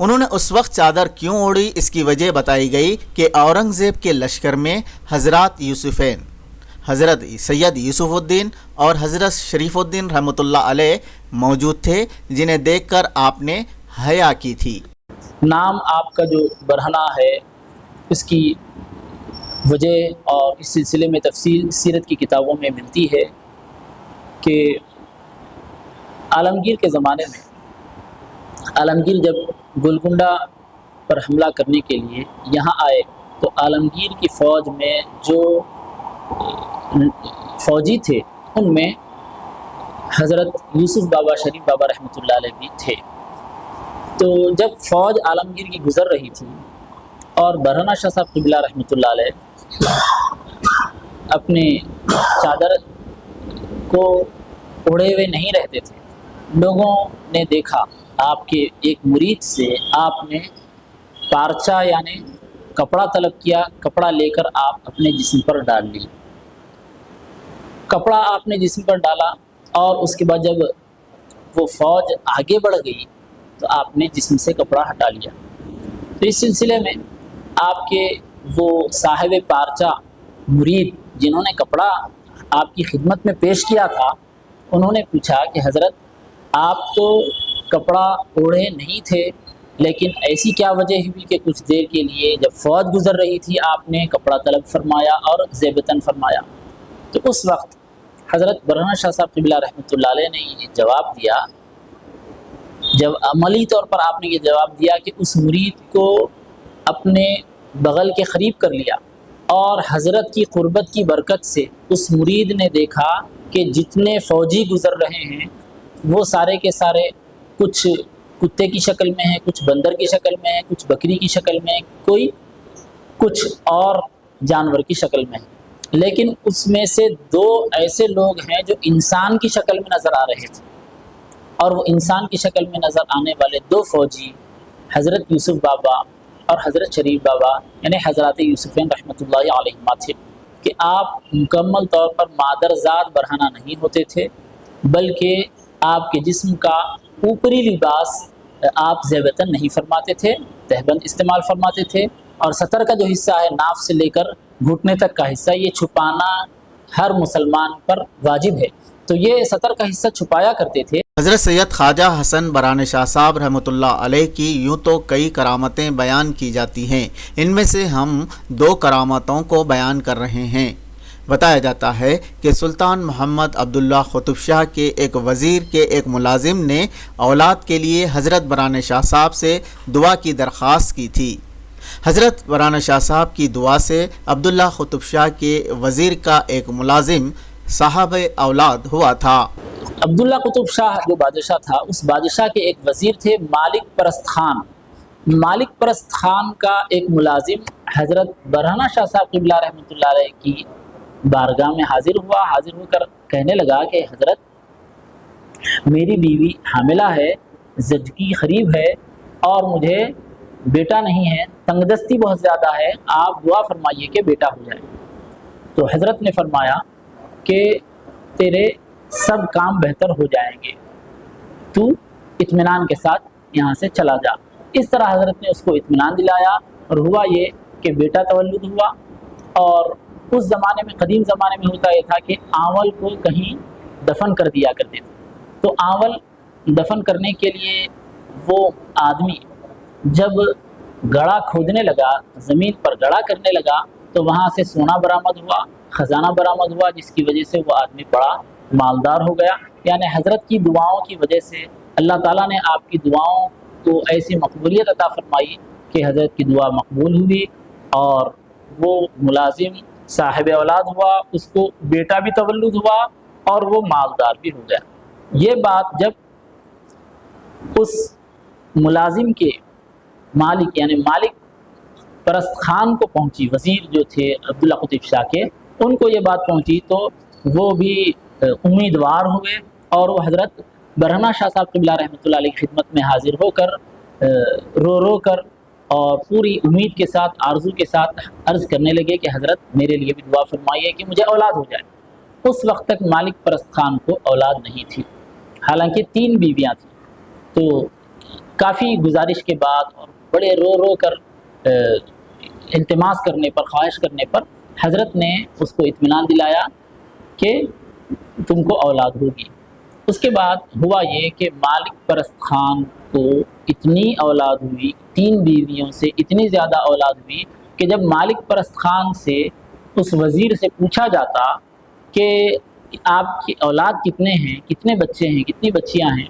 انہوں نے اس وقت چادر کیوں اوڑھی، اس کی وجہ بتائی گئی کہ اورنگزیب کے لشکر میں حضرات یوسفین، حضرت سید یوسف الدین اور حضرت شریف الدین رحمۃ اللہ علیہ موجود تھے، جنہیں دیکھ کر آپ نے حیا کی تھی۔ نام آپ کا جو برہنہ ہے اس کی وجہ اور اس سلسلے میں تفصیل سیرت کی کتابوں میں ملتی ہے کہ عالمگیر کے زمانے میں عالمگیر جب گولکنڈہ پر حملہ کرنے کے لیے یہاں آئے تو عالمگیر کی فوج میں جو فوجی تھے ان میں حضرت یوسف بابا شریف بابا رحمۃ اللہ علیہ بھی تھے۔ تو جب فوج عالمگیر کی گزر رہی تھی اور برہنہ شاہ صاحب قبلہ رحمۃ اللہ علیہ اپنے چادر کو اڑے ہوئے نہیں رہتے تھے، لوگوں نے دیکھا آپ کے ایک مرید سے آپ نے پارچہ یعنی کپڑا طلب کیا، کپڑا لے کر آپ اپنے جسم پر ڈال لی۔ کپڑا آپ نے جسم پر ڈالا اور اس کے بعد جب وہ فوج آگے بڑھ گئی تو آپ نے جسم سے کپڑا ہٹا لیا۔ تو اس سلسلے میں آپ کے وہ صاحب پارچہ مرید جنہوں نے کپڑا آپ کی خدمت میں پیش کیا تھا، انہوں نے پوچھا کہ حضرت آپ تو کپڑا اوڑھے نہیں تھے، لیکن ایسی کیا وجہ ہوئی کہ کچھ دیر کے لیے جب فوج گزر رہی تھی آپ نے کپڑا طلب فرمایا اور زیبتاً فرمایا؟ تو اس وقت حضرت برہنہ شاہ صاحب قبلہ رحمۃ اللہ علیہ نے یہ جواب دیا، جب عملی طور پر آپ نے یہ جواب دیا کہ اس مرید کو اپنے بغل کے قریب کر لیا اور حضرت کی قربت کی برکت سے اس مرید نے دیکھا کہ جتنے فوجی گزر رہے ہیں وہ سارے کے سارے کچھ کتے کی شکل میں ہیں، کچھ بندر کی شکل میں ہیں، کچھ بکری کی شکل میں ہیں، کوئی کچھ اور جانور کی شکل میں ہیں، لیکن اس میں سے دو ایسے لوگ ہیں جو انسان کی شکل میں نظر آ رہے تھے، اور وہ انسان کی شکل میں نظر آنے والے دو فوجی حضرت یوسف بابا اور حضرت شریف بابا یعنی حضرات یوسفین رحمۃ اللہ علیہما تھے کہ آپ مکمل طور پر مادرزاد برہنہ نہیں ہوتے تھے، بلکہ آپ کے جسم کا اوپری لباس آپ زیبتاً نہیں فرماتے تھے، تہبند استعمال فرماتے تھے، اور سطر کا جو حصہ ہے ناف سے لے کر گھٹنے تک کا حصہ یہ چھپانا ہر مسلمان پر واجب ہے، تو یہ سطر کا حصہ چھپایا کرتے تھے۔ حضرت سید خواجہ حسن برہنہ شاہ صاحب رحمۃ اللہ علیہ کی یوں تو کئی کرامتیں بیان کی جاتی ہیں، ان میں سے ہم دو کرامتوں کو بیان کر رہے ہیں۔ بتایا جاتا ہے کہ سلطان محمد عبداللہ قطب شاہ کے ایک وزیر کے ایک ملازم نے اولاد کے لیے حضرت برہنہ شاہ صاحب سے دعا کی درخواست کی تھی۔ حضرت برہنہ شاہ صاحب کی دعا سے عبداللہ قطب شاہ کے وزیر کا ایک ملازم صاحب اولاد ہوا تھا۔ عبداللہ قطب شاہ جو بادشاہ تھا، اس بادشاہ کے ایک وزیر تھے مالک پرست خان۔ مالک پرست خان کا ایک ملازم حضرت برہنہ شاہ صاحب قبلہ رحمۃ اللہ علیہ کی بارگاہ میں حاضر ہو کر کہنے لگا کہ حضرت میری بیوی حاملہ ہے، زچگی قریب ہے اور مجھے بیٹا نہیں ہے، تنگ دستی بہت زیادہ ہے، آپ دعا فرمائیے کہ بیٹا ہو جائے۔ تو حضرت نے فرمایا کہ تیرے سب کام بہتر ہو جائیں گے، تو اطمینان کے ساتھ یہاں سے چلا جا۔ اس طرح حضرت نے اس کو اطمینان دلایا اور ہوا یہ کہ بیٹا تولد ہوا۔ اور اس زمانے میں قدیم زمانے میں ہوتا یہ تھا کہ آنول کو کہیں دفن کر دیا کرتے تھے، تو آنول دفن کرنے کے لیے وہ آدمی جب گڑھا کھودنے لگا، زمین پر گڑھا کرنے لگا، تو وہاں سے سونا برآمد ہوا، خزانہ برآمد ہوا، جس کی وجہ سے وہ آدمی بڑا مالدار ہو گیا۔ یعنی حضرت کی دعاؤں کی وجہ سے اللہ تعالیٰ نے آپ کی دعاؤں کو ایسی مقبولیت عطا فرمائی کہ حضرت کی دعا مقبول ہوئی اور وہ ملازم صاحب اولاد ہوا، اس کو بیٹا بھی تولد ہوا اور وہ مالدار بھی ہو گیا۔ یہ بات جب اس ملازم کے مالک یعنی مالک پرست خان کو پہنچی، وزیر جو تھے عبداللہ قطب شاہ کے، ان کو یہ بات پہنچی تو وہ بھی امیدوار ہوئے اور وہ حضرت برہنہ شاہ صاحب قبلہ رحمۃ اللہ علیہ کی خدمت میں حاضر ہو کر رو کر اور پوری امید کے ساتھ، آرزو کے ساتھ عرض کرنے لگے کہ حضرت میرے لیے بھی دعا فرمائیے کہ مجھے اولاد ہو جائے۔ اس وقت تک مالک پرست خان کو اولاد نہیں تھی، حالانکہ 3 بیویاں تھیں۔ تو کافی گزارش کے بعد اور بڑے رو رو کر التماس کرنے پر، خواہش کرنے پر حضرت نے اس کو اطمینان دلایا کہ تم کو اولاد ہوگی۔ اس کے بعد ہوا یہ کہ مالک پرست خان کو اتنی اولاد ہوئی، 3 بیویوں سے اتنی زیادہ اولاد ہوئی کہ جب مالک پرست خان سے اس وزیر سے پوچھا جاتا کہ آپ کی اولاد کتنے ہیں، کتنے بچے ہیں، کتنی بچیاں ہیں،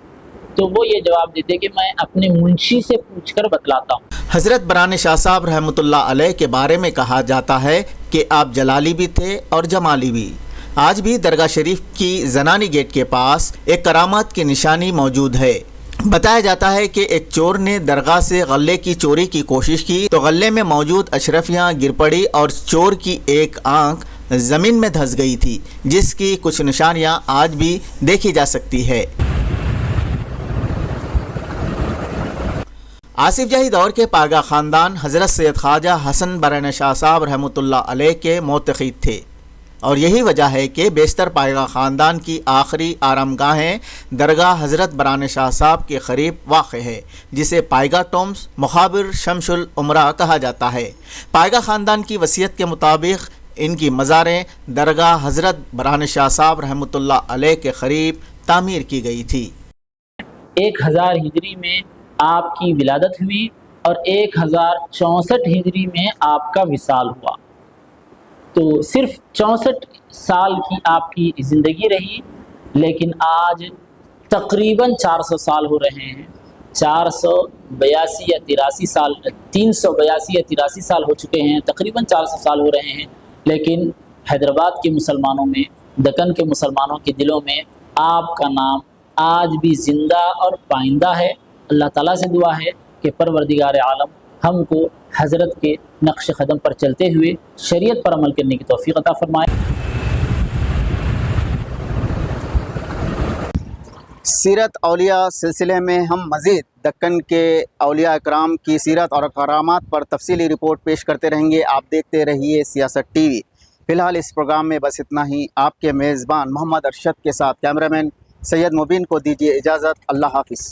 تو وہ یہ جواب دیتے کہ میں اپنے منشی سے پوچھ کر بتلاتا ہوں۔ حضرت برہنہ شاہ صاحب رحمۃ اللہ علیہ کے بارے میں کہا جاتا ہے کہ آپ جلالی بھی تھے اور جمالی بھی۔ آج بھی درگاہ شریف کی زنانی گیٹ کے پاس ایک کرامت کی نشانی موجود ہے۔ بتایا جاتا ہے کہ ایک چور نے درگاہ سے غلے کی چوری کی کوشش کی تو غلے میں موجود اشرفیاں گر پڑی اور چور کی ایک آنکھ زمین میں دھس گئی تھی، جس کی کچھ نشانیاں آج بھی دیکھی جا سکتی ہے۔ آصف جاہی دور کے پارگاہ خاندان حضرت سید خواجہ حسن برہنہ شاہ صاحب رحمۃ اللہ علیہ کے معتقد تھے، اور یہی وجہ ہے کہ بیشتر پائیگاہ خاندان کی آخری آرام گاہیں درگاہ حضرت برہنہ شاہ صاحب کے قریب واقع ہے، جسے پائیگاہ ٹومس مخابر شمس العمرہ کہا جاتا ہے۔ پائیگاہ خاندان کی وصیت کے مطابق ان کی مزاریں درگاہ حضرت برہنہ شاہ صاحب رحمۃ اللہ علیہ کے قریب تعمیر کی گئی تھی۔ 1000 ہجری میں آپ کی ولادت ہوئی اور 1064 ہجری میں آپ کا وصال ہوا، تو صرف 64 سال کی آپ کی زندگی رہی، لیکن آج تقریباً 400 سال ہو رہے ہیں۔ 482 یا 83 سال 382 یا 83 سال ہو چکے ہیں، تقریباً 400 سال ہو رہے ہیں، لیکن حیدرآباد کے مسلمانوں میں، دکن کے مسلمانوں کے دلوں میں آپ کا نام آج بھی زندہ اور پائندہ ہے۔ اللہ تعالیٰ سے دعا ہے کہ پروردگار عالم ہم کو حضرت کے نقش قدم پر چلتے ہوئے شریعت پر عمل کرنے کی توفیق عطا فرمائے۔ سیرت اولیاء سلسلے میں ہم مزید دکن کے اولیاء اکرام کی سیرت اور کرامات پر تفصیلی رپورٹ پیش کرتے رہیں گے۔ آپ دیکھتے رہیے سیاست ٹی وی۔ فی الحال اس پروگرام میں بس اتنا ہی۔ آپ کے میزبان محمد ارشد کے ساتھ کیمرہ مین سید مبین کو دیجیے اجازت۔ اللہ حافظ۔